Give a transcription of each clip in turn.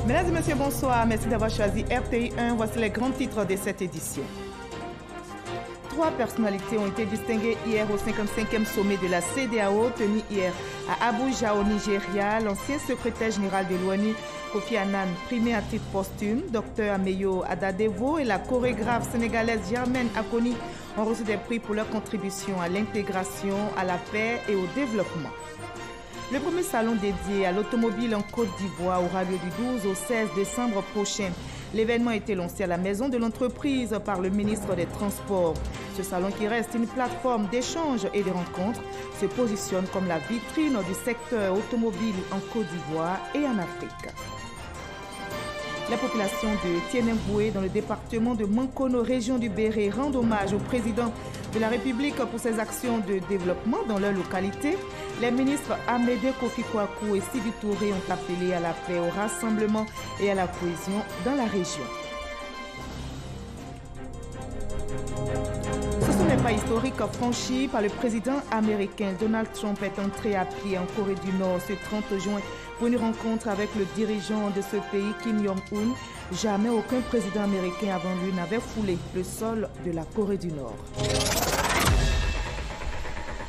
Mesdames et messieurs, bonsoir. Merci d'avoir choisi RTI 1. Voici les grands titres de cette édition. 3 personnalités ont été distinguées hier au 55e sommet de la CEDEAO tenu hier à Abuja au Nigeria. L'ancien secrétaire général de l'ONU, Kofi Annan, primé à titre posthume, Dr Ameyo Adadevo et la chorégraphe sénégalaise Germaine Akoni ont reçu des prix pour leur contribution à l'intégration, à la paix et au développement. Le premier salon dédié à l'automobile en Côte d'Ivoire aura lieu du 12 au 16 décembre prochain. L'événement a été lancé à la maison de l'entreprise par le ministre des Transports. Ce salon, qui reste une plateforme d'échange et de rencontres, se positionne comme la vitrine du secteur automobile en Côte d'Ivoire et en Afrique. La population de Tienemboué, dans le département de Mankono, région du Béré, rend hommage au président de la République pour ses actions de développement dans leur localité. Les ministres Amédée Kofi Kouakou et Sidi Touré ont appelé à la paix, au rassemblement et à la cohésion dans la région. Ce sont des pas historiques franchis par le président américain. Donald Trump est entré à pied en Corée du Nord ce 30 juin pour une rencontre avec le dirigeant de ce pays, Kim Jong-un. Jamais aucun président américain avant lui n'avait foulé le sol de la Corée du Nord.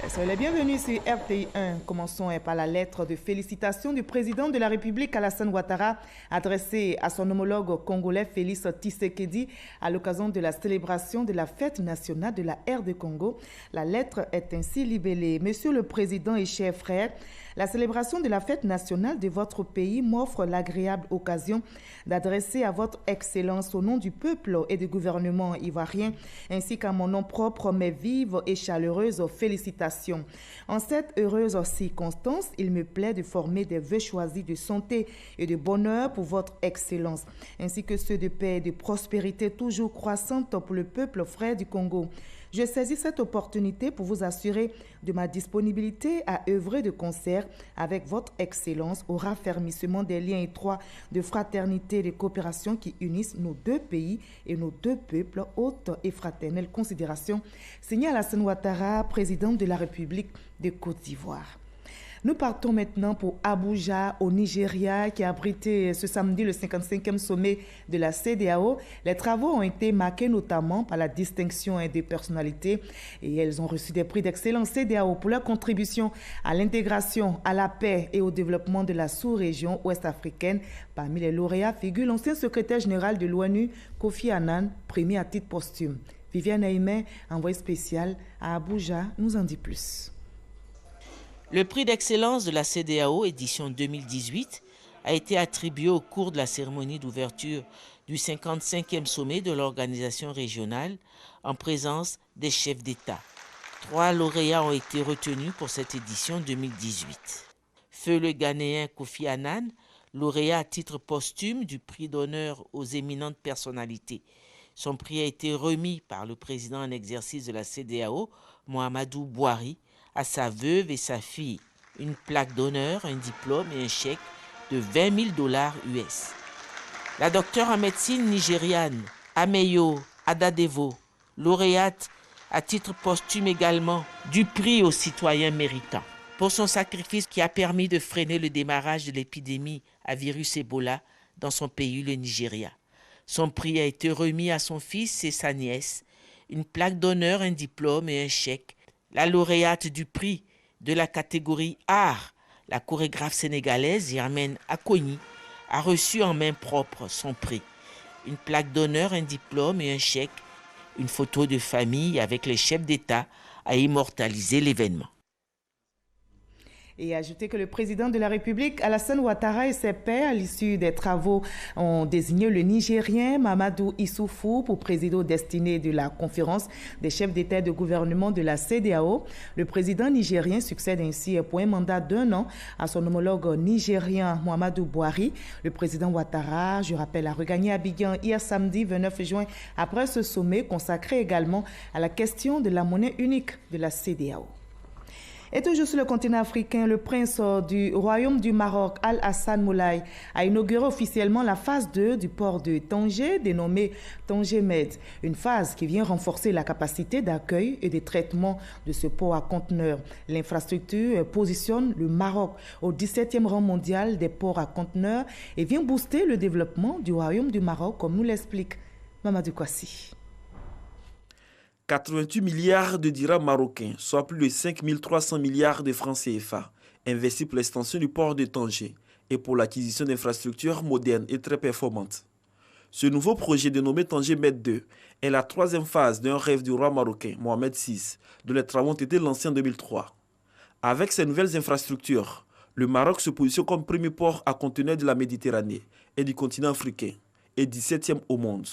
Soyez les bienvenus sur RTI 1. Commençons par la lettre de félicitations du président de la République Alassane Ouattara adressée à son homologue congolais Félix Tshisekedi à l'occasion de la célébration de la fête nationale de la RD Congo. La lettre est ainsi libellée. Monsieur le président et chers frères, la célébration de la fête nationale de votre pays m'offre l'agréable occasion d'adresser à votre Excellence au nom du peuple et du gouvernement ivoirien ainsi qu'à mon nom propre mes vives et chaleureuses félicitations. En cette heureuse circonstance, il me plaît de former des vœux choisis de santé et de bonheur pour votre Excellence, ainsi que ceux de paix et de prospérité toujours croissante pour le peuple frère du Congo. Je saisis cette opportunité pour vous assurer de ma disponibilité à œuvrer de concert avec votre Excellence au raffermissement des liens étroits de fraternité et de coopération qui unissent nos deux pays et nos deux peuples. Haute et fraternelle considération. Signé Alassane Ouattara, président de la République de Côte d'Ivoire. Nous partons maintenant pour Abuja, au Nigeria, qui a abrité ce samedi le 55e sommet de la CEDEAO. Les travaux ont été marqués notamment par la distinction des personnalités et elles ont reçu des prix d'excellence CEDEAO pour leur contribution à l'intégration, à la paix et au développement de la sous-région ouest-africaine. Parmi les lauréats figure l'ancien secrétaire général de l'ONU, Kofi Annan, primé à titre posthume. Viviane Aimé, envoyée spéciale à Abuja, nous en dit plus. Le prix d'excellence de la CEDEAO édition 2018 a été attribué au cours de la cérémonie d'ouverture du 55e sommet de l'organisation régionale en présence des chefs d'État. 3 lauréats ont été retenus pour cette édition 2018. Feu le Ghanéen Kofi Annan, lauréat à titre posthume du prix d'honneur aux éminentes personnalités. Son prix a été remis par le président en exercice de la CEDEAO, Muhammadu Buhari, à sa veuve et sa fille, une plaque d'honneur, un diplôme et un chèque de $20,000 US. La docteure en médecine nigériane, Ameyo Adadevo, lauréate à titre posthume également du prix aux citoyens méritants, pour son sacrifice qui a permis de freiner le démarrage de l'épidémie à virus Ebola dans son pays, le Nigeria. Son prix a été remis à son fils et sa nièce, une plaque d'honneur, un diplôme et un chèque. La lauréate du prix de la catégorie art, la chorégraphe sénégalaise Germaine Akoni, a reçu en main propre son prix. Une plaque d'honneur, un diplôme et un chèque, une photo de famille avec les chefs d'État a immortalisé l'événement. Et ajouter que le président de la République, Alassane Ouattara et ses pairs, à l'issue des travaux, ont désigné le Nigérien Mamadou Issoufou pour présider aux destinées de la conférence des chefs d'État et de gouvernement de la CEDEAO. Le président nigérien succède ainsi pour un mandat d'1 an à son homologue nigérien Muhammadu Buhari. Le président Ouattara, je rappelle, a regagné Abidjan hier samedi 29 juin après ce sommet consacré également à la question de la monnaie unique de la CEDEAO. Et toujours sur le continent africain, le prince du Royaume du Maroc, Al-Hassan Moulay, a inauguré officiellement la phase 2 du port de Tanger, dénommé Tanger Med. Une phase qui vient renforcer la capacité d'accueil et de traitement de ce port à conteneurs. L'infrastructure positionne le Maroc au 17e rang mondial des ports à conteneurs et vient booster le développement du Royaume du Maroc, comme nous l'explique Mamadou Kwasi. 88 milliards de dirhams marocains, soit plus de 5 300 milliards de francs CFA, investis pour l'extension du port de Tanger et pour l'acquisition d'infrastructures modernes et très performantes. Ce nouveau projet dénommé Tanger Med 2 est la troisième phase d'un rêve du roi marocain, Mohamed VI, dont les travaux ont été lancés en 2003. Avec ces nouvelles infrastructures, le Maroc se positionne comme premier port à conteneurs de la Méditerranée et du continent africain et 17e au monde.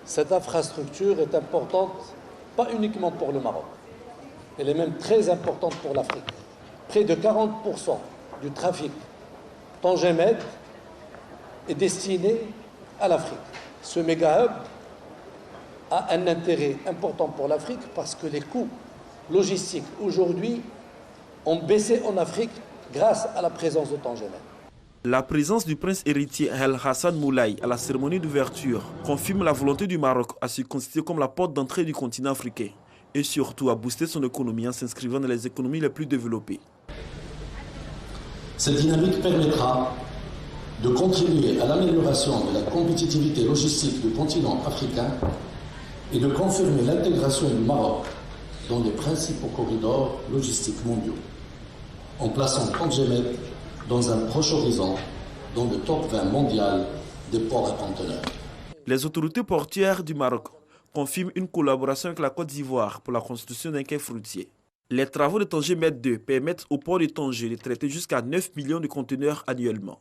Cette infrastructure est importante, pas uniquement pour le Maroc, elle est même très importante pour l'Afrique. Près de 40% du trafic Tanger Med est destiné à l'Afrique. Ce méga-hub a un intérêt important pour l'Afrique parce que les coûts logistiques aujourd'hui ont baissé en Afrique grâce à la présence de Tanger Med. La présence du prince héritier Al-Hassan Moulay à la cérémonie d'ouverture confirme la volonté du Maroc à se constituer comme la porte d'entrée du continent africain et surtout à booster son économie en s'inscrivant dans les économies les plus développées. Cette dynamique permettra de contribuer à l'amélioration de la compétitivité logistique du continent africain et de confirmer l'intégration du Maroc dans les principaux corridors logistiques mondiaux, en plaçant Tanger Med dans un proche horizon, dans le top 20 mondial des ports à conteneurs. Les autorités portuaires du Maroc confirment une collaboration avec la Côte d'Ivoire pour la construction d'un quai fruitier. Les travaux de Tanger Med 2 permettent au port de Tanger de traiter jusqu'à 9 millions de conteneurs annuellement.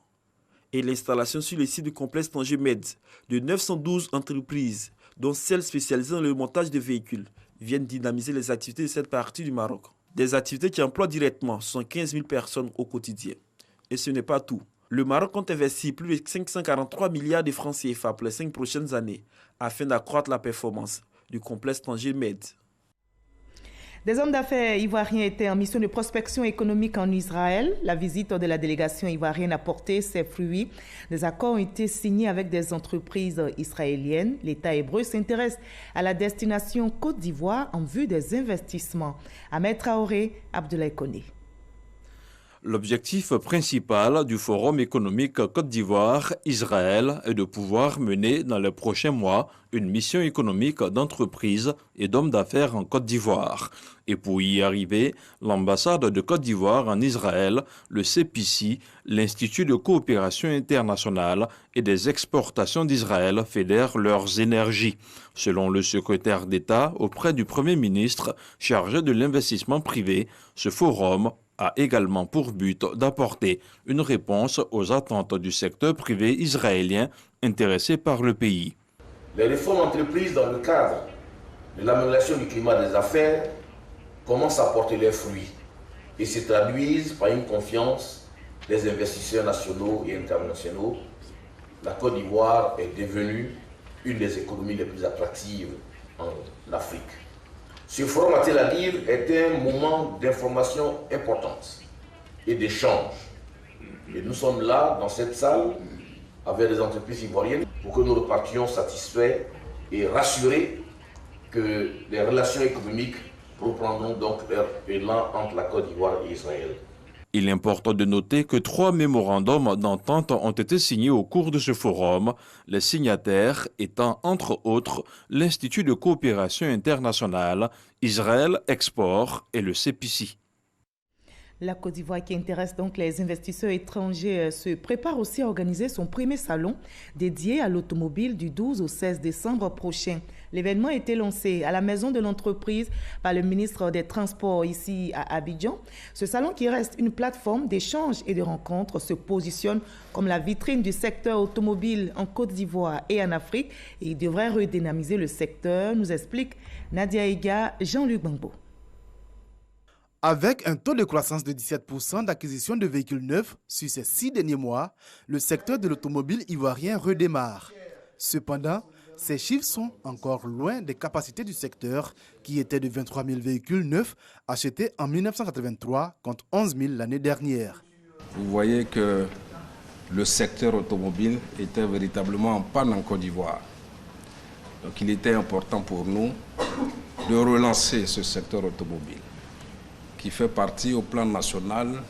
Et l'installation sur le site du complexe Tanger Med de 912 entreprises, dont celles spécialisées dans le montage de véhicules, viennent dynamiser les activités de cette partie du Maroc. Des activités qui emploient directement 115 000 personnes au quotidien. Et ce n'est pas tout. Le Maroc compte investir plus de 543 milliards de francs CFA pour les 5 prochaines années afin d'accroître la performance du complexe Tanger Med. Des hommes d'affaires ivoiriens étaient en mission de prospection économique en Israël. La visite de la délégation ivoirienne a porté ses fruits. Des accords ont été signés avec des entreprises israéliennes. L'État hébreu s'intéresse à la destination Côte d'Ivoire en vue des investissements. Ahmed Traoré, Abdoulaye Koné. L'objectif principal du Forum économique Côte d'Ivoire-Israël est de pouvoir mener dans les prochains mois une mission économique d'entreprises et d'hommes d'affaires en Côte d'Ivoire. Et pour y arriver, l'ambassade de Côte d'Ivoire en Israël, le CPC, l'Institut de coopération internationale et des exportations d'Israël fédèrent leurs énergies. Selon le secrétaire d'État auprès du Premier ministre chargé de l'investissement privé, ce forum a également pour but d'apporter une réponse aux attentes du secteur privé israélien intéressé par le pays. Les réformes entreprises dans le cadre de l'amélioration du climat des affaires commencent à porter leurs fruits et se traduisent par une confiance des investisseurs nationaux et internationaux. La Côte d'Ivoire est devenue une des économies les plus attractives en Afrique. Ce forum à Tel Aviv est un moment d'information importante et d'échange. Et nous sommes là, dans cette salle, avec les entreprises ivoiriennes, pour que nous repartions satisfaits et rassurés que les relations économiques reprendront donc leur élan entre la Côte d'Ivoire et Israël. Il importe de noter que 3 mémorandums d'entente ont été signés au cours de ce forum, les signataires étant entre autres l'Institut de coopération internationale, Israël Export et le CPC. La Côte d'Ivoire, qui intéresse donc les investisseurs étrangers, se prépare aussi à organiser son premier salon dédié à l'automobile du 12 au 16 décembre prochain. L'événement a été lancé à la maison de l'entreprise par le ministre des Transports ici à Abidjan. Ce salon, qui reste une plateforme d'échange et de rencontres, se positionne comme la vitrine du secteur automobile en Côte d'Ivoire et en Afrique. Et il devrait redynamiser le secteur, nous explique Nadia Iga, Jean-Luc Bangbo. Avec un taux de croissance de 17% d'acquisition de véhicules neufs sur ces 6 derniers mois, le secteur de l'automobile ivoirien redémarre. Cependant, ces chiffres sont encore loin des capacités du secteur qui était de 23 000 véhicules neufs achetés en 1983 contre 11 000 l'année dernière. Vous voyez que le secteur automobile était véritablement en panne en Côte d'Ivoire. Donc il était important pour nous de relancer ce secteur automobile qui fait partie au plan national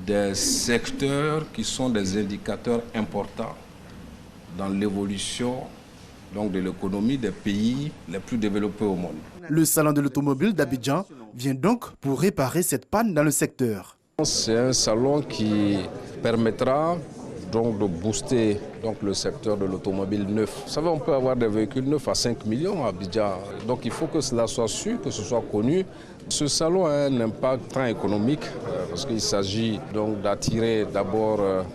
des secteurs qui sont des indicateurs importants dans l'évolution de l'économie des pays les plus développés au monde. Le salon de l'automobile d'Abidjan vient donc pour réparer cette panne dans le secteur. C'est un salon qui permettra donc de booster le secteur de l'automobile neuf. Vous savez, on peut avoir des véhicules neufs à 5 millions à Abidjan. Donc il faut que cela soit su, que ce soit connu. Ce salon a un impact tant économique parce qu'il s'agit donc d'attirer d'abord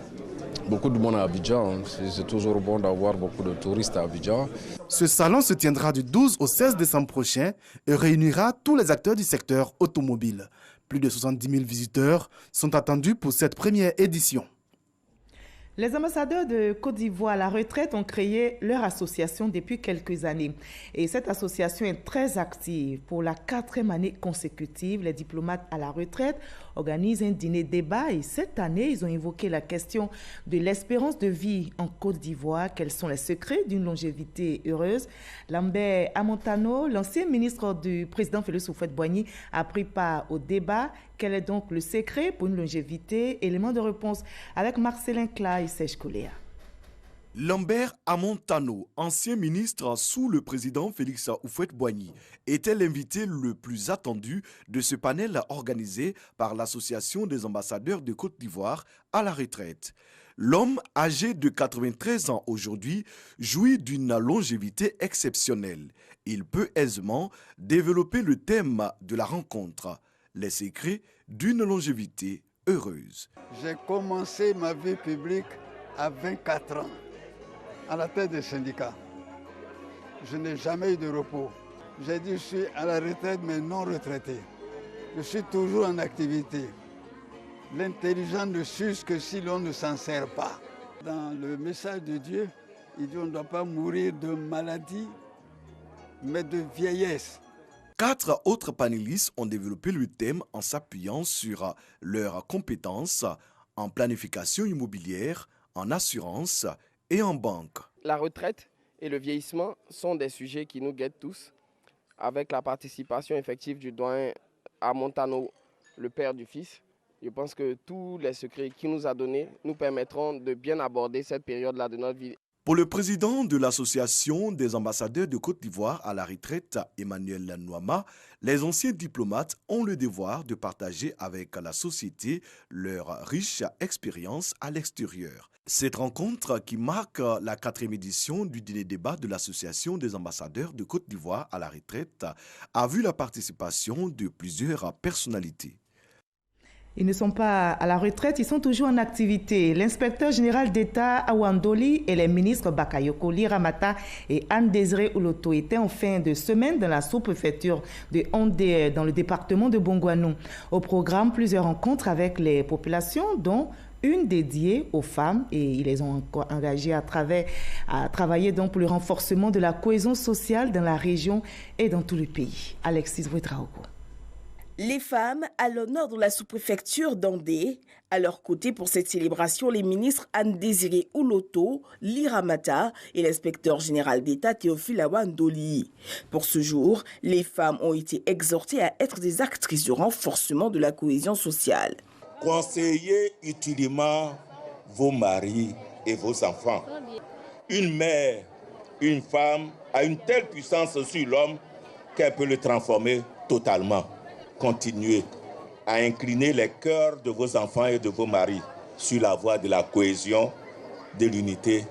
beaucoup de monde à Abidjan. C'est toujours bon d'avoir beaucoup de touristes à Abidjan. Ce salon se tiendra du 12 au 16 décembre prochain et réunira tous les acteurs du secteur automobile. Plus de 70 000 visiteurs sont attendus pour cette première édition. Les ambassadeurs de Côte d'Ivoire à la retraite ont créé leur association depuis quelques années. Et cette association est très active. Pour la 4e année consécutive, les diplomates à la retraite organisent un dîner-débat. Et cette année, ils ont évoqué la question de l'espérance de vie en Côte d'Ivoire. Quels sont les secrets d'une longévité heureuse? Lambert Amontano, l'ancien ministre du président Félix Houphouët-Boigny, a pris part au débat. Quel est donc le secret pour une longévité? Élément de réponse avec Marcelin Clay. Lambert Amontano, ancien ministre sous le président Félix Houphouët-Boigny, était l'invité le plus attendu de ce panel organisé par l'Association des ambassadeurs de Côte d'Ivoire à la retraite. L'homme, âgé de 93 ans aujourd'hui, jouit d'une longévité exceptionnelle. Il peut aisément développer le thème de la rencontre, les secrets d'une longévité heureuse. J'ai commencé ma vie publique à 24 ans, à la tête des syndicats. Je n'ai jamais eu de repos. J'ai dit je suis à la retraite mais non retraité. Je suis toujours en activité. L'intelligence ne s'use que si l'on ne s'en sert pas. Dans le message de Dieu, il dit on ne doit pas mourir de maladie, mais de vieillesse. 4 autres panélistes ont développé le thème en s'appuyant sur leurs compétences en planification immobilière, en assurance et en banque. La retraite et le vieillissement sont des sujets qui nous guettent tous, avec la participation effective du doyen Amontano, le père du fils. Je pense que tous les secrets qu'il nous a donnés nous permettront de bien aborder cette période-là de notre vie. Pour le président de l'Association des ambassadeurs de Côte d'Ivoire à la retraite, Emmanuel Nouama, les anciens diplomates ont le devoir de partager avec la société leur riche expérience à l'extérieur. Cette rencontre, qui marque la 4e édition du dîner-débat de l'Association des ambassadeurs de Côte d'Ivoire à la retraite, a vu la participation de plusieurs personnalités. Ils ne sont pas à la retraite, ils sont toujours en activité. L'inspecteur général d'État Awandoli et les ministres Bakayoko Liramata et Anne-Désirée Ouloto étaient en fin de semaine dans la sous-préfecture de Hondé, dans le département de Bongouanou. Au programme, plusieurs rencontres avec les populations, dont une dédiée aux femmes, et ils les ont engagés à travailler donc pour le renforcement de la cohésion sociale dans la région et dans tout le pays. Alexis Ouedraogo. Les femmes à l'honneur de la sous-préfecture d'Andé. À leur côté pour cette célébration, les ministres Anne-Désirée Ouloto, Liramata et l'inspecteur général d'État Théophile Awandoli. Pour ce jour, les femmes ont été exhortées à être des actrices du renforcement de la cohésion sociale. Conseillez utilement vos maris et vos enfants. Une mère, une femme a une telle puissance sur l'homme qu'elle peut le transformer totalement. Continuez à incliner les cœurs de vos enfants et de vos maris sur la voie de la cohésion, de l'unité,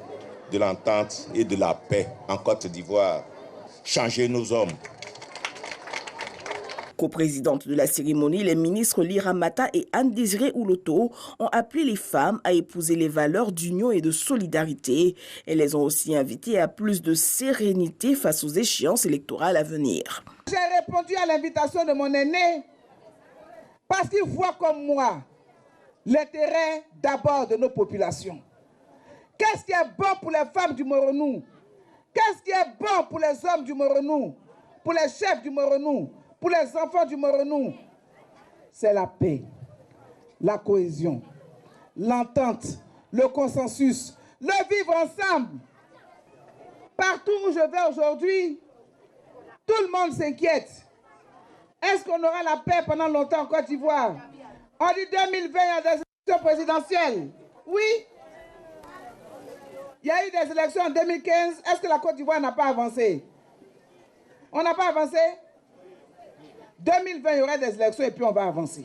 de l'entente et de la paix en Côte d'Ivoire. Changez nos hommes. Co-présidente de la cérémonie, les ministres Liramata et Anne-Désirée Ouloto ont appelé les femmes à épouser les valeurs d'union et de solidarité. Elles les ont aussi invitées à plus de sérénité face aux échéances électorales à venir. J'ai répondu à l'invitation de mon aîné parce qu'il voit comme moi l'intérêt d'abord de nos populations. Qu'est-ce qui est bon pour les femmes du Moronou? Qu'est-ce qui est bon pour les hommes du Moronou, pour les chefs du Moronou, pour les enfants du Moronou? C'est la paix, la cohésion, l'entente, le consensus, le vivre ensemble. Partout où je vais aujourd'hui, tout le monde s'inquiète. Est-ce qu'on aura la paix pendant longtemps en Côte d'Ivoire? On dit 2020, il y a des élections présidentielles. Oui. Il y a eu des élections en 2015. Est-ce que la Côte d'Ivoire n'a pas avancé? On n'a pas avancé? 2020, il y aura des élections et puis on va avancer.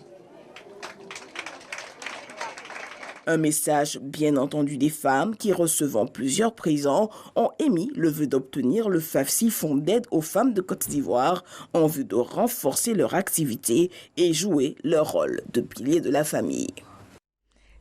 Un message bien entendu des femmes qui, recevant plusieurs présents, ont émis le vœu d'obtenir le FAFSI, Fonds d'aide aux femmes de Côte d'Ivoire, en vue de renforcer leur activité et jouer leur rôle de pilier de la famille.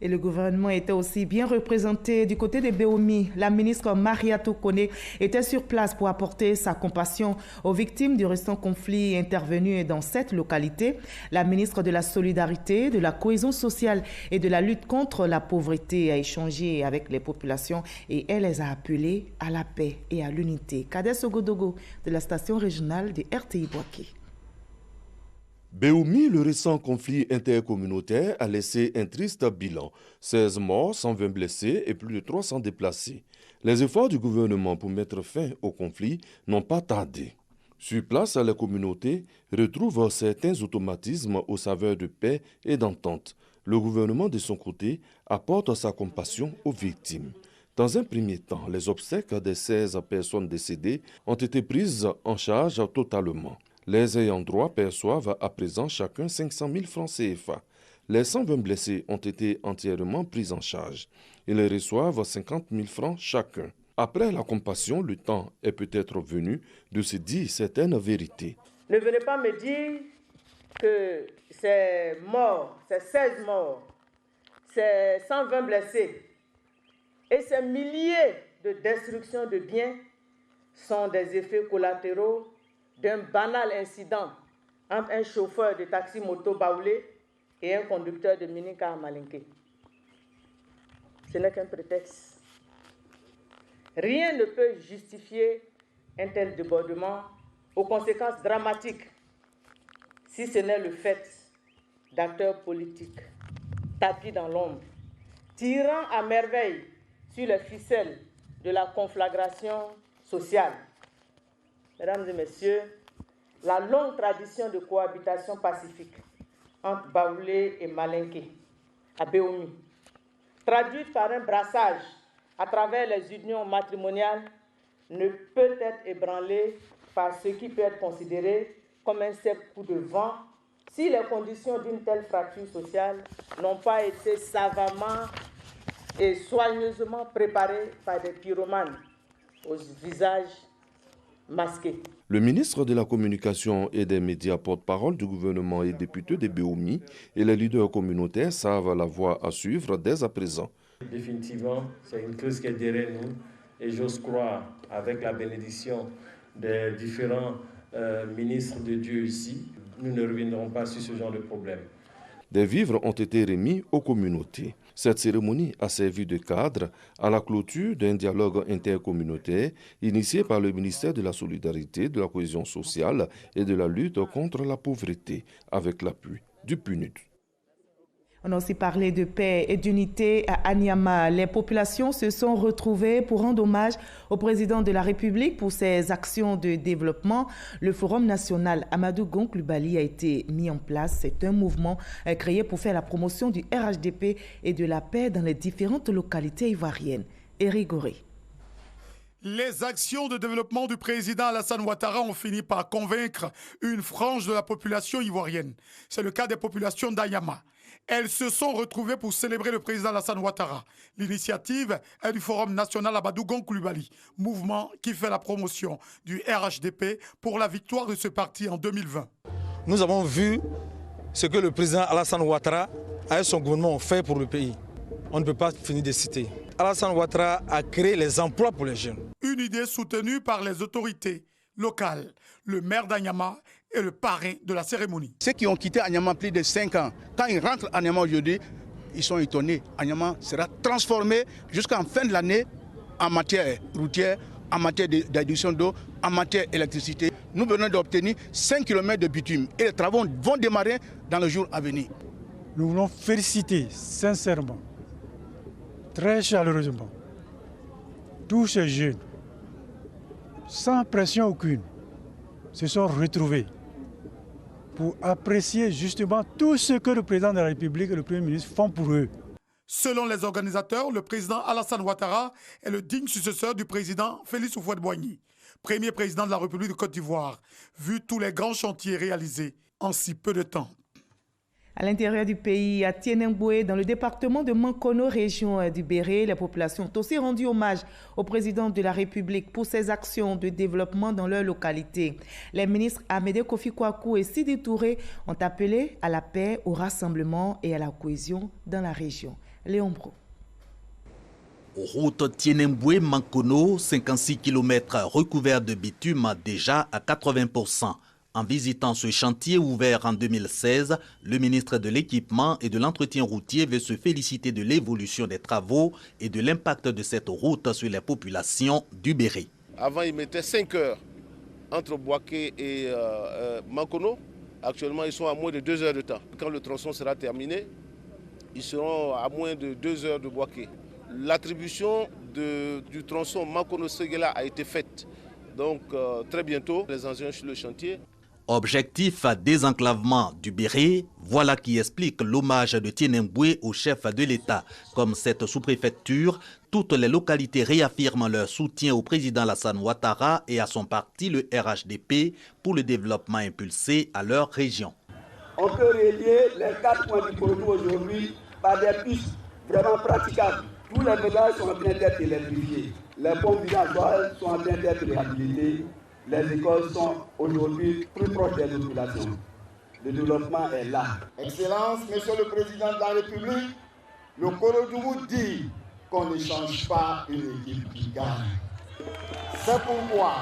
Et le gouvernement était aussi bien représenté du côté de Béomi. La ministre Mariatou Kone était sur place pour apporter sa compassion aux victimes du récent conflit intervenu dans cette localité. La ministre de la Solidarité, de la Cohésion sociale et de la lutte contre la pauvreté a échangé avec les populations et elle les a appelées à la paix et à l'unité. Kades Ogodogo de la station régionale de RTI Boaké. Béoumi, le récent conflit intercommunautaire a laissé un triste bilan. 16 morts, 120 blessés et plus de 300 déplacés. Les efforts du gouvernement pour mettre fin au conflit n'ont pas tardé. Sur place, la communauté retrouve certains automatismes aux saveurs de paix et d'entente. Le gouvernement, de son côté, apporte sa compassion aux victimes. Dans un premier temps, les obsèques des 16 personnes décédées ont été prises en charge totalement. Les ayants droit perçoivent à présent chacun 500 000 francs CFA. Les 120 blessés ont été entièrement pris en charge. Ils reçoivent 50 000 francs chacun. Après la compassion, le temps est peut-être venu de se dire certaines vérités. Ne venez pas me dire que ces morts, ces 16 morts, ces 120 blessés et ces milliers de destructions de biens sont des effets collatéraux d'un banal incident entre un chauffeur de taxi-moto baoulé et un conducteur de mini-car malinqué. Ce n'est qu'un prétexte. Rien ne peut justifier un tel débordement aux conséquences dramatiques si ce n'est le fait d'acteurs politiques tapis dans l'ombre, tirant à merveille sur les ficelles de la conflagration sociale. Mesdames et messieurs, la longue tradition de cohabitation pacifique entre Baoulé et Malinké à Béomi, traduite par un brassage à travers les unions matrimoniales, ne peut être ébranlée par ce qui peut être considéré comme un sec coup de vent si les conditions d'une telle fracture sociale n'ont pas été savamment et soigneusement préparées par des pyromanes aux visages masqué. Le ministre de la Communication et des Médias, porte-parole du gouvernement et député de Béomi, et les leaders communautaires savent la voie à suivre dès à présent. Définitivement, c'est une crise qui est derrière nous et j'ose croire, avec la bénédiction des différents ministres de Dieu ici, nous ne reviendrons pas sur ce genre de problème. Des vivres ont été remis aux communautés. Cette cérémonie a servi de cadre à la clôture d'un dialogue intercommunautaire initié par le ministère de la Solidarité, de la Cohésion sociale et de la lutte contre la pauvreté, avec l'appui du PNUD. On a aussi parlé de paix et d'unité à Anyama. Les populations se sont retrouvées pour rendre hommage au président de la République pour ses actions de développement. Le Forum national Amadou Gon Coulibaly a été mis en place. C'est un mouvement créé pour faire la promotion du RHDP et de la paix dans les différentes localités ivoiriennes. Éric Goré. Les actions de développement du président Alassane Ouattara ont fini par convaincre une frange de la population ivoirienne. C'est le cas des populations d'Anyama. Elles se sont retrouvées pour célébrer le président Alassane Ouattara. L'initiative est du Forum national Amadou Gon Coulibaly, mouvement qui fait la promotion du RHDP pour la victoire de ce parti en 2020. Nous avons vu ce que le président Alassane Ouattara et son gouvernement ont fait pour le pays. On ne peut pas finir de citer. Alassane Ouattara a créé les emplois pour les jeunes. Une idée soutenue par les autorités locales, le maire d'Anyama et le parrain de la cérémonie. Ceux qui ont quitté Anyama plus de 5 ans, quand ils rentrent à Anyama aujourd'hui, ils sont étonnés. Anyama sera transformé jusqu'en fin de l'année en matière routière en matière d'adduction d'eau, en matière d'électricité. Nous venons d'obtenir 5 km de bitume et les travaux vont démarrer dans les jours à venir. Nous voulons féliciter sincèrement, très chaleureusement, tous ces jeunes, sans pression aucune, se sont retrouvés pour apprécier justement tout ce que le président de la République et le Premier ministre font pour eux. Selon les organisateurs, le président Alassane Ouattara est le digne successeur du président Félix Houphouët-Boigny, premier président de la République de Côte d'Ivoire, vu tous les grands chantiers réalisés en si peu de temps. À l'intérieur du pays, à Tienemboué, dans le département de Mankono, région du Béré, les populations ont aussi rendu hommage au président de la République pour ses actions de développement dans leur localité. Les ministres Amédée Kofi Kouakou et Sidi Touré ont appelé à la paix, au rassemblement et à la cohésion dans la région. Léon Bro. Route Tienemboué-Mankono, 56 km recouverts de bitume déjà à 80%. En visitant ce chantier ouvert en 2016, le ministre de l'Équipement et de l'Entretien routier veut se féliciter de l'évolution des travaux et de l'impact de cette route sur les populations du Béré. Avant, ils mettaient 5 heures entre Boaké et Mankono. Actuellement, ils sont à moins de 2 heures de temps. Quand le tronçon sera terminé, ils seront à moins de 2 heures de Boaké. L'attribution du tronçon Mankono-Séguéla a été faite. Donc, très bientôt, les engins sur le chantier. Objectif désenclavement du Béré, voilà qui explique l'hommage de Tienemboué au chef de l'État. Comme cette sous-préfecture, toutes les localités réaffirment leur soutien au président Alassane Ouattara et à son parti, le RHDP, pour le développement impulsé à leur région. On peut relier les 4 points du projet aujourd'hui par des pistes vraiment praticables. Tous les villages sont en train d'être électrifiés. Les ponts villageois sont en train d'être réhabilités. Les écoles sont aujourd'hui plus proches des populations. Le développement est là. Excellence, Monsieur le Président de la République, le Korodougou dit qu'on ne change pas une équipe qui gagne. C'est pourquoi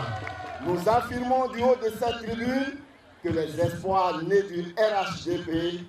nous affirmons du haut de cette tribune que les espoirs nés du RHDP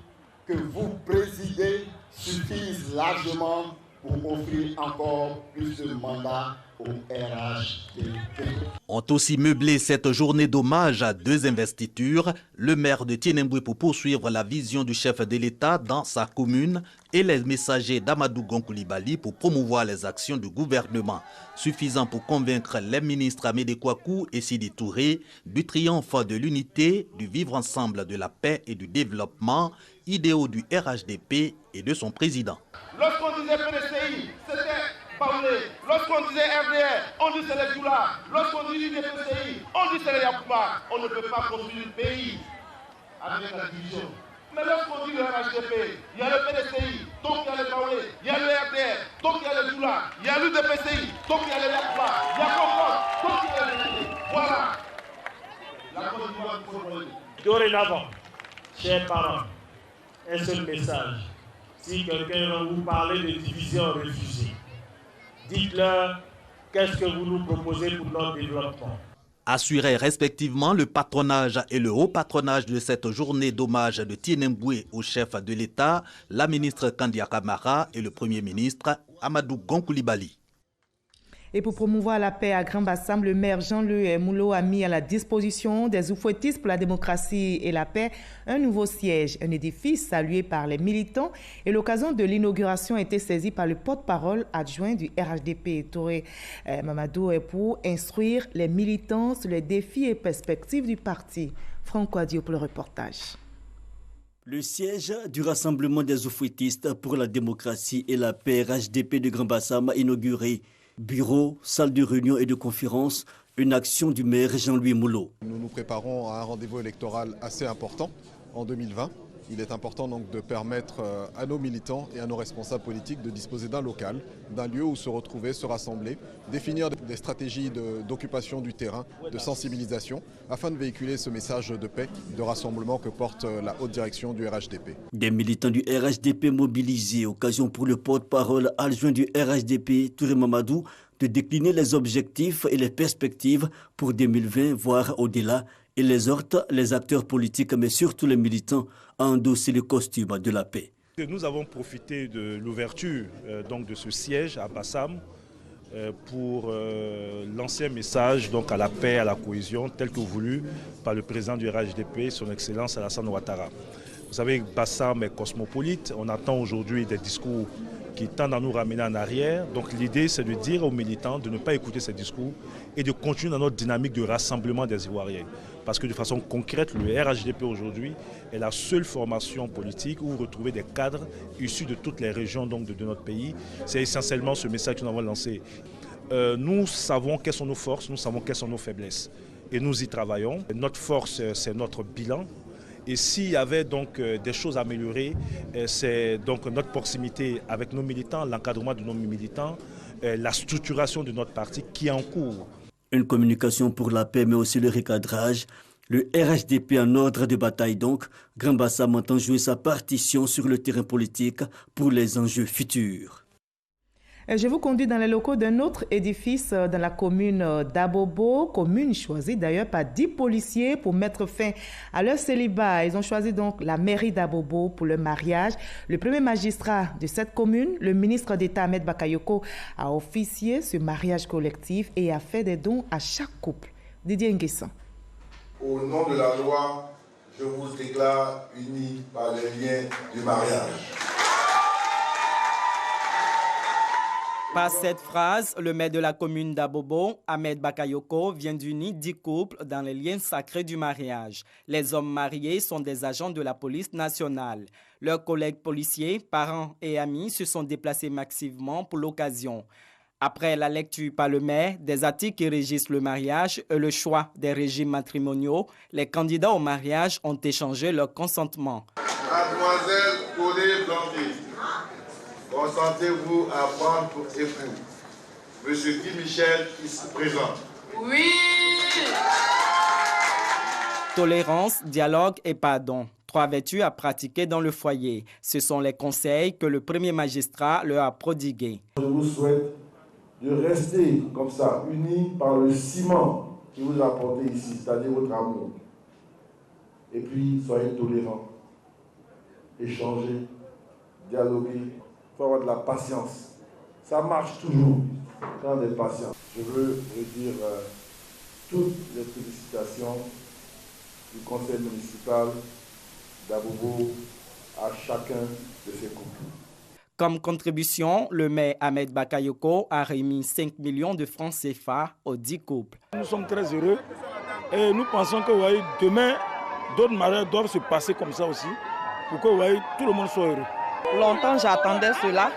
que vous présidez suffisent largement pour offrir encore plus de mandats au RHDP. Ont aussi meublé cette journée d'hommage à 2 investitures, le maire de Tienemboué pour poursuivre la vision du chef de l'État dans sa commune et les messagers d'Amadou Gon Coulibaly pour promouvoir les actions du gouvernement, suffisant pour convaincre les ministres Amédée Kouakou et Sidi Touré du triomphe de l'unité, du vivre ensemble, de la paix et du développement, idéaux du RHDP et de son président. Lorsqu'on disait PDCI, c'était Paulé. Lorsqu'on disait RDR, on dit c'est les Djoula. Lorsqu'on dit PDCI, on dit c'est les Yakouba. On ne peut pas construire le pays avec la division. Mais lorsqu'on dit le RHDP, il y a le PDCI, donc il y a le Paulé, il y a le RDR, donc il y a le Djoula, il y a l'UDPCI, donc il y a le Yakouba, il y a Concorde, donc il y a le Voilà. La Côte d'Ivoire, il faut le dire. Dorénavant, chers parents, un seul message. Si quelqu'un va vous parler de division réfugiée, dites-leur qu'est-ce que vous nous proposez pour notre développement. Assuraient respectivement le patronage et le haut patronage de cette journée d'hommage de Tienemboué au chef de l'État, la ministre Kandia Kamara et le Premier ministre Amadou Gon Coulibaly. Et pour promouvoir la paix à Grand Bassam, le maire Jean-Louis Moulot a mis à la disposition des oufouettistes pour la démocratie et la paix un nouveau siège, un édifice salué par les militants. Et l'occasion de l'inauguration a été saisie par le porte-parole adjoint du RHDP, Touré Mamadou, pour instruire les militants sur les défis et perspectives du parti. Franck Adio pour le reportage. Le siège du Rassemblement des oufouettistes pour la démocratie et la paix RHDP de Grand Bassam a inauguré. Bureau, salle de réunion et de conférence, une action du maire Jean-Louis Moulot. Nous nous préparons à un rendez-vous électoral assez important en 2020. Il est important donc de permettre à nos militants et à nos responsables politiques de disposer d'un local, d'un lieu où se retrouver, se rassembler, définir des stratégies d'occupation du terrain, de sensibilisation, afin de véhiculer ce message de paix, de rassemblement que porte la haute direction du RHDP. Des militants du RHDP mobilisés, occasion pour le porte-parole adjoint du RHDP, Touré Mamadou, de décliner les objectifs et les perspectives pour 2020, voire au-delà, et les exhorte les acteurs politiques, mais surtout les militants, à endosser le costume de la paix. Nous avons profité de l'ouverture donc de ce siège à Bassam pour lancer un message donc, à la paix, à la cohésion, tel que voulu par le président du RHDP, son Excellence Alassane Ouattara. Vous savez, Bassam est cosmopolite, on attend aujourd'hui des discours qui tendent à nous ramener en arrière. Donc l'idée, c'est de dire aux militants de ne pas écouter ces discours et de continuer dans notre dynamique de rassemblement des Ivoiriens. Parce que de façon concrète, le RHDP aujourd'hui est la seule formation politique où vous retrouvez des cadres issus de toutes les régions donc, de notre pays. C'est essentiellement ce message que nous avons lancé. Nous savons quelles sont nos forces, nous savons quelles sont nos faiblesses. Et nous y travaillons. Notre force, c'est notre bilan. Et s'il y avait donc des choses à améliorer, c'est donc notre proximité avec nos militants, l'encadrement de nos militants, la structuration de notre parti qui est en cours. Une communication pour la paix, mais aussi le recadrage. Le RHDP en ordre de bataille donc. Grand Bassam entend jouer sa partition sur le terrain politique pour les enjeux futurs. Je vous conduis dans les locaux d'un autre édifice dans la commune d'Abobo, commune choisie d'ailleurs par 10 policiers pour mettre fin à leur célibat. Ils ont choisi donc la mairie d'Abobo pour le mariage. Le premier magistrat de cette commune, le ministre d'État Ahmed Bakayoko, a officié ce mariage collectif et a fait des dons à chaque couple. Didier Nguessan. Au nom de la loi, je vous déclare unis par les liens du mariage. Par cette phrase, le maire de la commune d'Abobo, Ahmed Bakayoko, vient d'unir 10 couples dans les liens sacrés du mariage. Les hommes mariés sont des agents de la police nationale. Leurs collègues policiers, parents et amis se sont déplacés massivement pour l'occasion. Après la lecture par le maire des articles qui régissent le mariage et le choix des régimes matrimoniaux, les candidats au mariage ont échangé leur consentement. Mademoiselle Collet Blanqui, consentez-vous à prendre pour époux Monsieur Guy Michel qui se présente? Oui! Tolérance, dialogue et pardon. 3 vertus à pratiquer dans le foyer. Ce sont les conseils que le premier magistrat leur a prodigués. Je vous souhaite de rester comme ça, unis par le ciment qui vous a apporté ici, c'est-à-dire votre amour. Et puis, soyez tolérants, échangez, dialoguez, il faut avoir de la patience. Ça marche toujours quand on est patient. Je veux redire toutes les félicitations du conseil municipal d'Abobo à chacun de ces couples. Comme contribution, le maire Ahmed Bakayoko a remis 5 millions de francs CFA aux 10 couples. Nous sommes très heureux et nous pensons que demain, d'autres mariages doivent se passer comme ça aussi pour que tout le monde soit heureux. Longtemps j'attendais cela.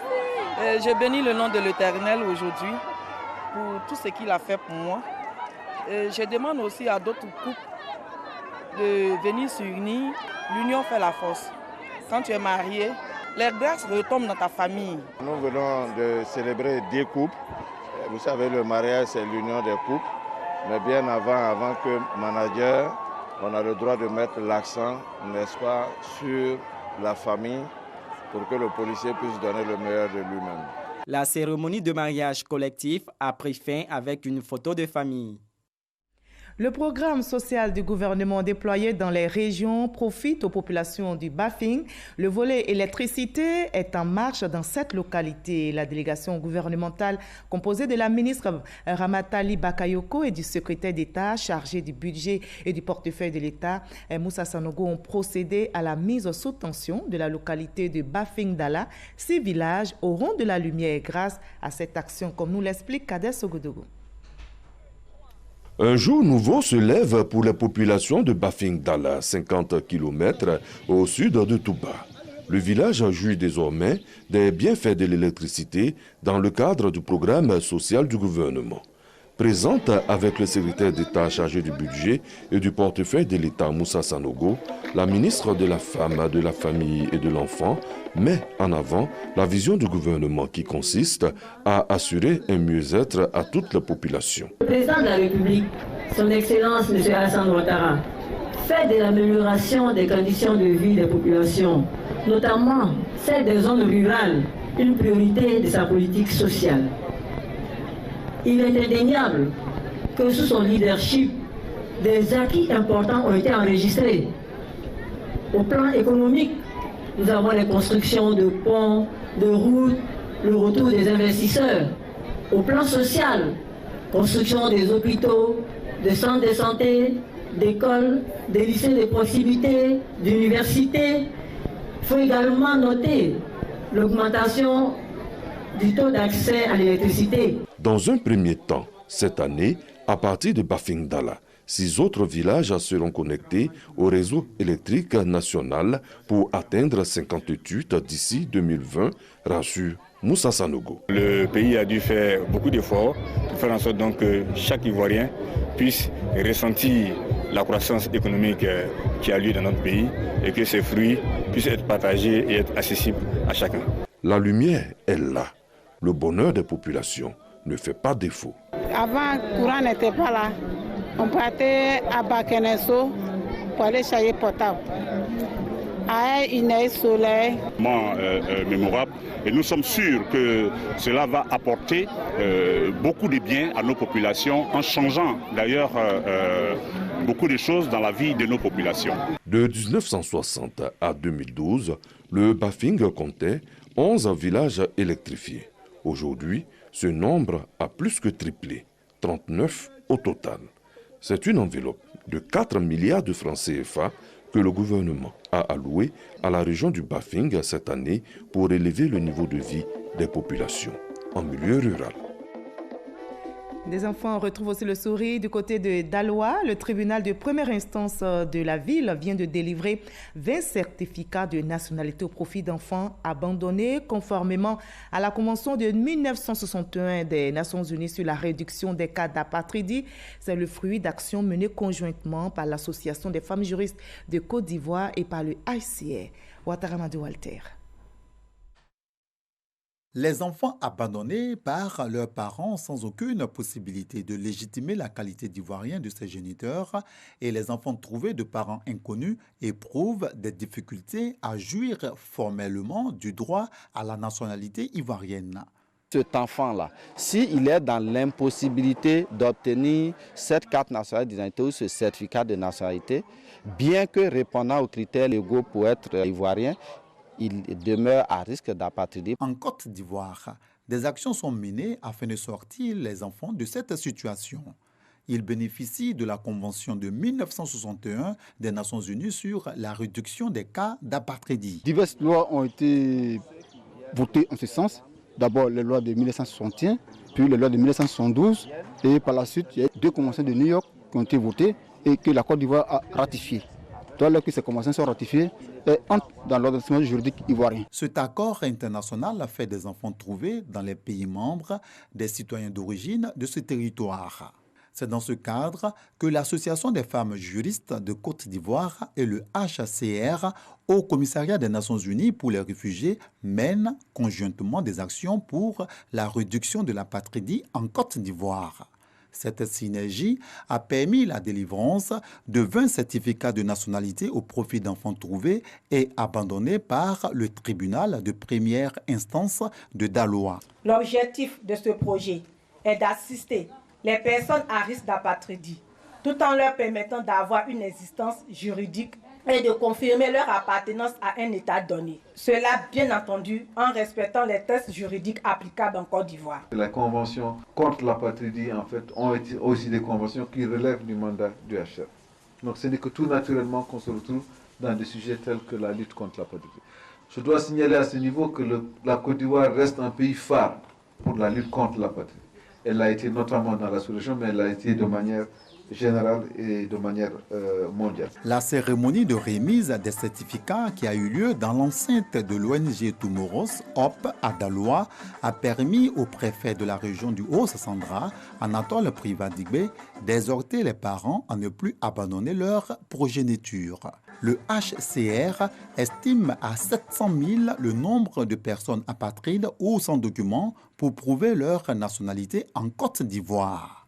Je bénis le nom de l'Éternel aujourd'hui pour tout ce qu'il a fait pour moi. Je demande aussi à d'autres couples de venir s'unir. L'union fait la force. Quand tu es marié, les grâces retombent dans ta famille. Nous venons de célébrer 10 couples. Vous savez, le mariage, c'est l'union des couples. Mais bien avant que manager, on a le droit de mettre l'accent, n'est-ce pas, sur la famille pour que le policier puisse donner le meilleur de lui-même. La cérémonie de mariage collectif a pris fin avec une photo de famille. Le programme social du gouvernement déployé dans les régions profite aux populations du Bafing. Le volet électricité est en marche dans cette localité. La délégation gouvernementale composée de la ministre Ramatali Bakayoko et du secrétaire d'État chargé du budget et du portefeuille de l'État, Moussa Sanogo, ont procédé à la mise sous tension de la localité de Bafing-Dala. 6 villages auront de la lumière grâce à cette action, comme nous l'explique Kader Sogodogo. Un jour nouveau se lève pour les populations de Bafing-Dala, 50 km au sud de Touba. Le village jouit désormais des bienfaits de l'électricité dans le cadre du programme social du gouvernement. Présente avec le secrétaire d'État chargé du budget et du portefeuille de l'État Moussa Sanogo, la ministre de la Femme, de la Famille et de l'Enfant met en avant la vision du gouvernement qui consiste à assurer un mieux-être à toute la population. Le président de la République, son Excellence M. Alassane Ouattara, fait de l'amélioration des conditions de vie des populations, notamment celles des zones rurales, une priorité de sa politique sociale. Il est indéniable que sous son leadership, des acquis importants ont été enregistrés. Au plan économique, nous avons les constructions de ponts, de routes, le retour des investisseurs. Au plan social, construction des hôpitaux, des centres de santé, d'écoles, des lycées de proximité, d'universités. Il faut également noter l'augmentation du taux d'accès à l'électricité. Dans un premier temps, cette année, à partir de Bafingdala, 6 autres villages seront connectés au réseau électrique national pour atteindre 58 d'ici 2020, rassure Moussa Sanogo. Le pays a dû faire beaucoup d'efforts pour faire en sorte donc que chaque Ivoirien puisse ressentir la croissance économique qui a lieu dans notre pays et que ces fruits puissent être partagés et être accessibles à chacun. La lumière est là. Le bonheur des populations ne fait pas défaut. Avant, le courant n'était pas là. On partait à Bakenesso pour aller chercher portable. À une soleil. Mémorable. Et nous sommes sûrs que cela va apporter beaucoup de bien à nos populations en changeant d'ailleurs beaucoup de choses dans la vie de nos populations. De 1960 à 2012, le Bafing comptait 11 villages électrifiés. Aujourd'hui, ce nombre a plus que triplé, 39 au total. C'est une enveloppe de 4 milliards de francs CFA que le gouvernement a alloué à la région du Bafing cette année pour élever le niveau de vie des populations en milieu rural. Des enfants retrouvent aussi le sourire du côté de Daloa. Le tribunal de première instance de la ville vient de délivrer 20 certificats de nationalité au profit d'enfants abandonnés conformément à la Convention de 1961 des Nations Unies sur la réduction des cas d'apatridie. C'est le fruit d'actions menées conjointement par l'Association des femmes juristes de Côte d'Ivoire et par le HCR. Ouattara Madou Walter. Les enfants abandonnés par leurs parents sans aucune possibilité de légitimer la qualité d'ivoirien de ses géniteurs et les enfants trouvés de parents inconnus éprouvent des difficultés à jouir formellement du droit à la nationalité ivoirienne. Cet enfant-là, s'il est dans l'impossibilité d'obtenir cette carte nationale d'identité ou ce certificat de nationalité, bien que répondant aux critères légaux pour être ivoirien, il demeure à risque d'apatridie. En Côte d'Ivoire, des actions sont menées afin de sortir les enfants de cette situation. Ils bénéficient de la Convention de 1961 des Nations Unies sur la réduction des cas d'apatridie. Diverses lois ont été votées en ce sens. D'abord les lois de 1961, puis les lois de 1972, et par la suite, il y a 2 conventions de New York qui ont été votées et que la Côte d'Ivoire a ratifiées. Lorsque ces conventions sont ratifiées, elles entrent dans l'ordonnancement juridique ivoirien. Cet accord international a fait des enfants trouvés dans les pays membres des citoyens d'origine de ce territoire. C'est dans ce cadre que l'Association des femmes juristes de Côte d'Ivoire et le HCR, au Commissariat des Nations Unies pour les réfugiés, mènent conjointement des actions pour la réduction de l'apatridie en Côte d'Ivoire. Cette synergie a permis la délivrance de 20 certificats de nationalité au profit d'enfants trouvés et abandonnés par le tribunal de première instance de Daloa. L'objectif de ce projet est d'assister les personnes à risque d'apatridie, tout en leur permettant d'avoir une existence juridique et de confirmer leur appartenance à un État donné. Cela, bien entendu, en respectant les textes juridiques applicables en Côte d'Ivoire. La convention contre l'apatridie, en fait, ont été aussi des conventions qui relèvent du mandat du HCR. Donc ce n'est que tout naturellement qu'on se retrouve dans des sujets tels que la lutte contre l'apatridie. Je dois signaler à ce niveau que la Côte d'Ivoire reste un pays phare pour la lutte contre l'apatridie. Elle a été notamment dans la sous-région, mais elle a été de manière générale et de manière mondiale. La cérémonie de remise des certificats qui a eu lieu dans l'enceinte de l'ONG Tumoros, HOP, à Daloa, a permis au préfet de la région du Haut-Sassandra, Anatole Privadigbe, d'exhorter les parents à ne plus abandonner leur progéniture. Le HCR estime à 700 000 le nombre de personnes apatrides ou sans document pour prouver leur nationalité en Côte d'Ivoire.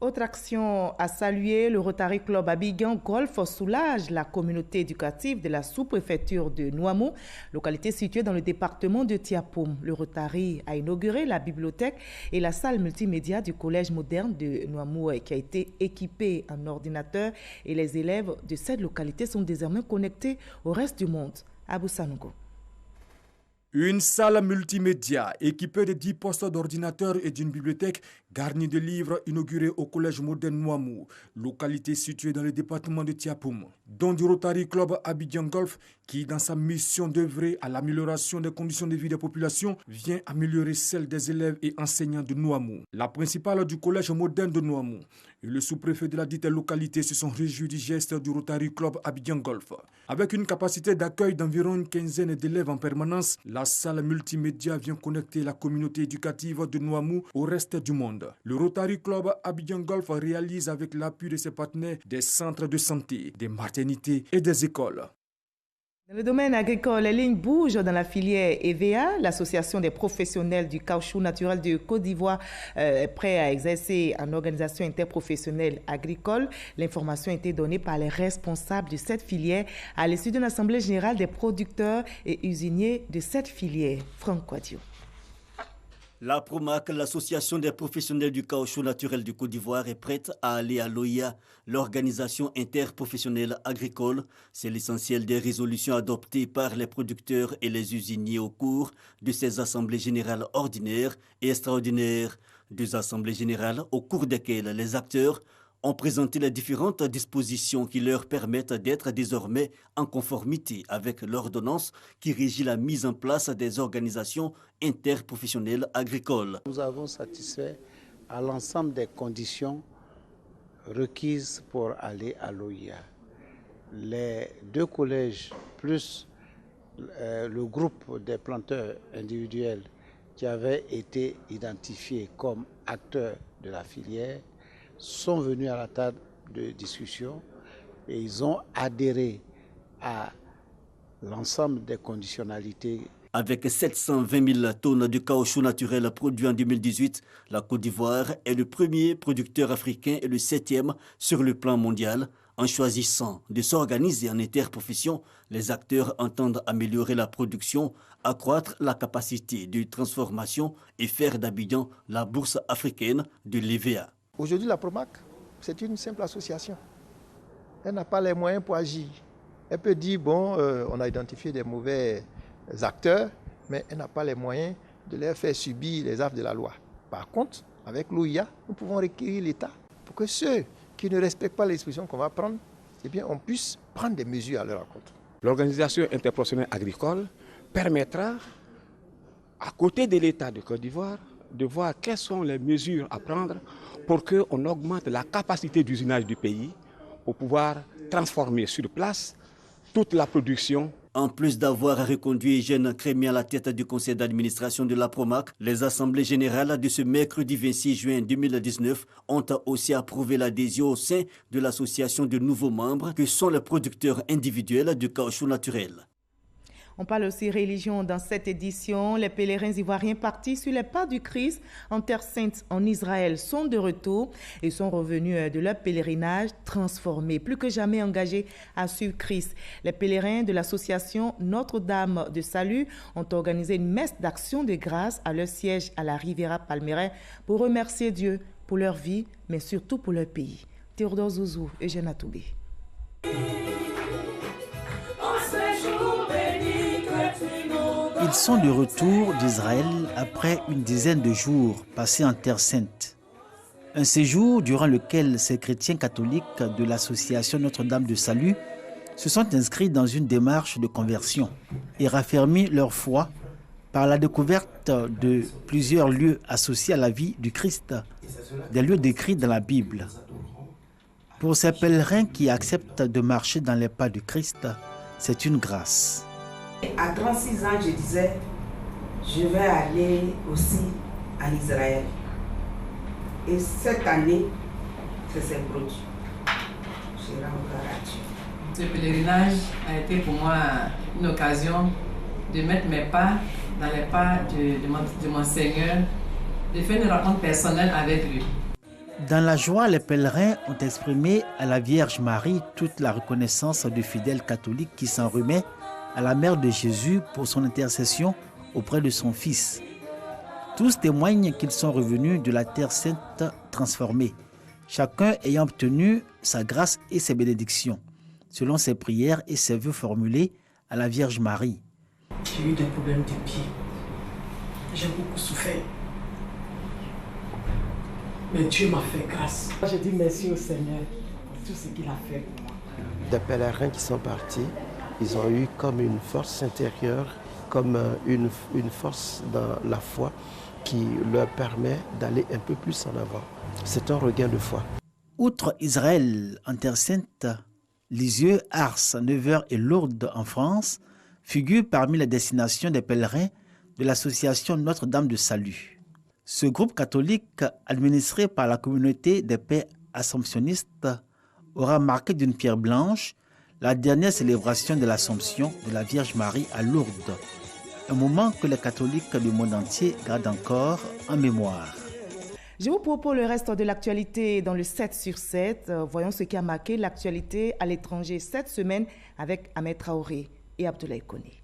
Autre action à saluer, le Rotary Club Abidjan Golf soulage la communauté éducative de la sous-préfecture de Nouamou, localité située dans le département de Tiapoum. Le Rotary a inauguré la bibliothèque et la salle multimédia du collège moderne de Nouamou qui a été équipée en ordinateur et les élèves de cette localité sont désormais connectés au reste du monde. Abou Sanogo. Une salle multimédia équipée de 10 postes d'ordinateur et d'une bibliothèque garnie de livres inaugurée au collège moderne Nouamou, localité située dans le département de Tiapoum, dont du Rotary Club Abidjan Golf qui, dans sa mission d'œuvrer à l'amélioration des conditions de vie des populations, vient améliorer celle des élèves et enseignants de Nouamou. La principale du collège moderne de Nouamou et le sous-préfet de la dite localité se sont réjouis du geste du Rotary Club Abidjan Golf. Avec une capacité d'accueil d'environ une quinzaine d'élèves en permanence, la salle multimédia vient connecter la communauté éducative de Nouamou au reste du monde. Le Rotary Club Abidjan Golf réalise avec l'appui de ses partenaires des centres de santé, des maternités et des écoles. Dans le domaine agricole, les lignes bougent dans la filière EVA. L'association des professionnels du caoutchouc naturel de Côte d'Ivoire est prête à exercer en organisation interprofessionnelle agricole. L'information a été donnée par les responsables de cette filière à l'issue d'une assemblée générale des producteurs et usiniers de cette filière. Franck Quadio. La PROMAC, l'association des professionnels du caoutchouc naturel du Côte d'Ivoire, est prête à aller à l'OIA, l'organisation interprofessionnelle agricole. C'est l'essentiel des résolutions adoptées par les producteurs et les usiniers au cours de ces assemblées générales ordinaires et extraordinaires. Deux assemblées générales au cours desquelles les acteurs ont présenté les différentes dispositions qui leur permettent d'être désormais en conformité avec l'ordonnance qui régit la mise en place des organisations interprofessionnelles agricoles. Nous avons satisfait à l'ensemble des conditions requises pour aller à l'OIA. Les deux collèges plus le groupe des planteurs individuels qui avaient été identifiés comme acteurs de la filière sont venus à la table de discussion et ils ont adhéré à l'ensemble des conditionnalités. Avec 720 000 tonnes de caoutchouc naturel produit en 2018, la Côte d'Ivoire est le premier producteur africain et le 7e sur le plan mondial. En choisissant de s'organiser en interprofession, les acteurs entendent améliorer la production, accroître la capacité de transformation et faire d'Abidjan la bourse africaine de l'EVA. Aujourd'hui, la PROMAC, c'est une simple association. Elle n'a pas les moyens pour agir. Elle peut dire, bon, on a identifié des mauvais acteurs, mais elle n'a pas les moyens de leur faire subir les affres de la loi. Par contre, avec l'OIA, nous pouvons requérir l'État pour que ceux qui ne respectent pas les dispositions qu'on va prendre, eh bien, on puisse prendre des mesures à leur encontre. L'organisation interprofessionnelle agricole permettra, à côté de l'État de Côte d'Ivoire, de voir quelles sont les mesures à prendre pour qu'on augmente la capacité d'usinage du pays pour pouvoir transformer sur place toute la production. En plus d'avoir reconduit Eugène Crémier à la tête du conseil d'administration de la PROMAC, les assemblées générales de ce mercredi 26 juin 2019 ont aussi approuvé l'adhésion au sein de l'association de nouveaux membres que sont les producteurs individuels du caoutchouc naturel. On parle aussi religion dans cette édition. Les pèlerins ivoiriens partis sur les pas du Christ en Terre Sainte en Israël sont de retour et sont revenus de leur pèlerinage transformés, plus que jamais engagés à suivre Christ. Les pèlerins de l'association Notre-Dame de Salut ont organisé une messe d'action de grâce à leur siège à la Riviera Palmeraie pour remercier Dieu pour leur vie, mais surtout pour leur pays. Théodore Zouzou et Eugène Atoubé. Ils sont de retour d'Israël après une dizaine de jours passés en Terre Sainte. Un séjour durant lequel ces chrétiens catholiques de l'association Notre-Dame de Salut se sont inscrits dans une démarche de conversion et raffermi leur foi par la découverte de plusieurs lieux associés à la vie du Christ, des lieux décrits dans la Bible. Pour ces pèlerins qui acceptent de marcher dans les pas du Christ, c'est une grâce. À 36 ans, je disais, je vais aller aussi en Israël. Et cette année, ça s'est produit. Je rends gloire à Dieu. Ce pèlerinage a été pour moi une occasion de mettre mes pas dans les pas de mon Seigneur, de faire une rencontre personnelle avec lui. Dans la joie, les pèlerins ont exprimé à la Vierge Marie toute la reconnaissance du fidèle catholique qui s'en remet à la mère de Jésus pour son intercession auprès de son Fils. Tous témoignent qu'ils sont revenus de la Terre Sainte transformée, chacun ayant obtenu sa grâce et ses bénédictions, selon ses prières et ses vœux formulés à la Vierge Marie. J'ai eu des problèmes de pied. J'ai beaucoup souffert. Mais Dieu m'a fait grâce. Je dis merci au Seigneur pour tout ce qu'il a fait pour moi. Des pèlerins qui sont partis, ils ont eu comme une force intérieure, comme une force dans la foi qui leur permet d'aller un peu plus en avant. C'est un regain de foi. Outre Israël, en Terre Sainte, Lisieux, Ars, Nevers et Lourdes en France figurent parmi les destinations des pèlerins de l'association Notre-Dame de Salut. Ce groupe catholique, administré par la communauté des Pères Assomptionnistes, aura marqué d'une pierre blanche la dernière célébration de l'Assomption de la Vierge Marie à Lourdes, un moment que les catholiques du monde entier gardent encore en mémoire. Je vous propose le reste de l'actualité dans le 7 sur 7. Voyons ce qui a marqué l'actualité à l'étranger cette semaine avec Ahmed Traoré et Abdoulaye Koné.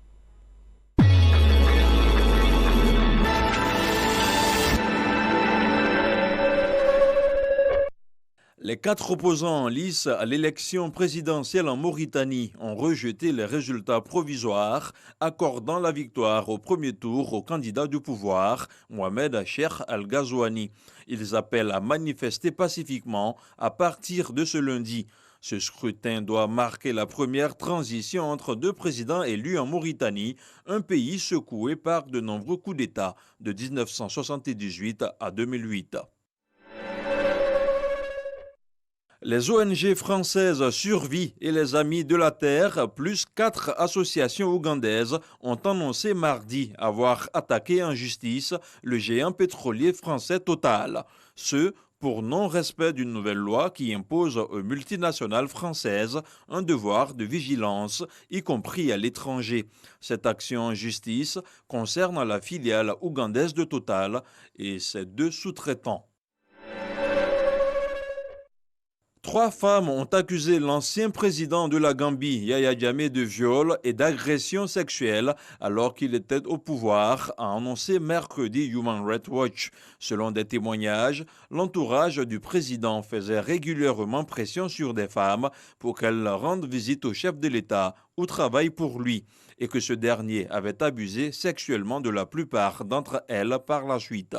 Les 4 opposants en lice à l'élection présidentielle en Mauritanie ont rejeté les résultats provisoires accordant la victoire au premier tour au candidat du pouvoir, Mohamed Cheikh Al-Ghazouani. Ils appellent à manifester pacifiquement à partir de ce lundi. Ce scrutin doit marquer la première transition entre 2 présidents élus en Mauritanie, un pays secoué par de nombreux coups d'État de 1978 à 2008. Les ONG françaises Survie et les Amis de la Terre, plus 4 associations ougandaises, ont annoncé mardi avoir attaqué en justice le géant pétrolier français Total. Ce, pour non-respect d'une nouvelle loi qui impose aux multinationales françaises un devoir de vigilance, y compris à l'étranger. Cette action en justice concerne la filiale ougandaise de Total et ses 2 sous-traitants. 3 femmes ont accusé l'ancien président de la Gambie, Yaya Jammeh, de viol et d'agression sexuelle alors qu'il était au pouvoir, a annoncé mercredi Human Rights Watch. Selon des témoignages, l'entourage du président faisait régulièrement pression sur des femmes pour qu'elles rendent visite au chef de l'État ou travaillent pour lui, et que ce dernier avait abusé sexuellement de la plupart d'entre elles par la suite.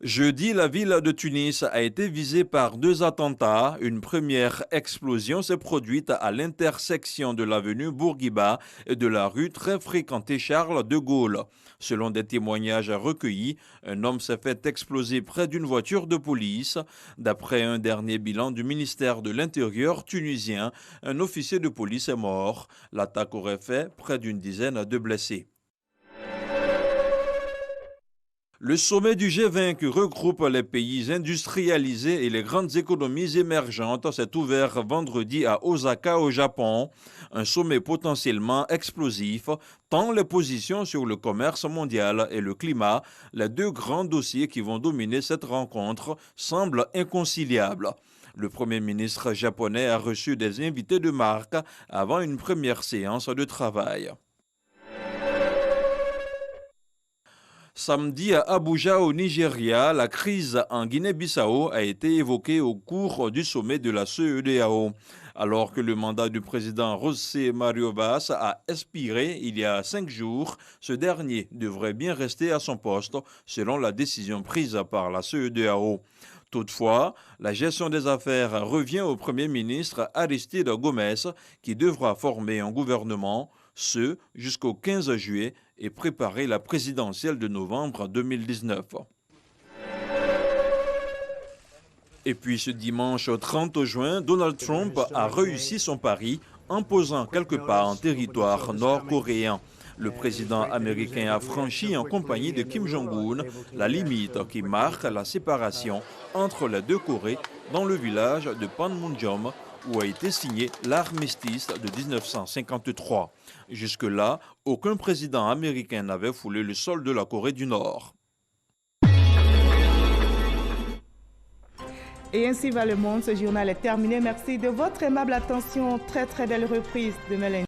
Jeudi, la ville de Tunis a été visée par 2 attentats. Une première explosion s'est produite à l'intersection de l'avenue Bourguiba et de la rue très fréquentée Charles de Gaulle. Selon des témoignages recueillis, un homme s'est fait exploser près d'une voiture de police. D'après un dernier bilan du ministère de l'Intérieur tunisien, un officier de police est mort. L'attaque aurait fait près d'une dizaine de blessés. Le sommet du G20 qui regroupe les pays industrialisés et les grandes économies émergentes s'est ouvert vendredi à Osaka au Japon. Un sommet potentiellement explosif, tant les positions sur le commerce mondial et le climat, les 2 grands dossiers qui vont dominer cette rencontre, semblent inconciliables. Le Premier ministre japonais a reçu des invités de marque avant une première séance de travail. Samedi à Abuja au Nigeria, la crise en Guinée-Bissau a été évoquée au cours du sommet de la CEDEAO. Alors que le mandat du président José Mario Vaz a expiré il y a 5 jours, ce dernier devrait bien rester à son poste selon la décision prise par la CEDEAO. Toutefois, la gestion des affaires revient au Premier ministre Aristide Gomes qui devra former un gouvernement, ce jusqu'au 15 juillet, et préparer la présidentielle de novembre 2019. Et puis ce dimanche 30 juin, Donald Trump a réussi son pari en posant quelques pas en territoire nord-coréen. Le président américain a franchi en compagnie de Kim Jong-un la limite qui marque la séparation entre les 2 Corées dans le village de Panmunjom où a été signé l'armistice de 1953. Jusque-là, aucun président américain n'avait foulé le sol de la Corée du Nord. Et ainsi va le monde. Ce journal est terminé. Merci de votre aimable attention. Très belle reprise demain lundi.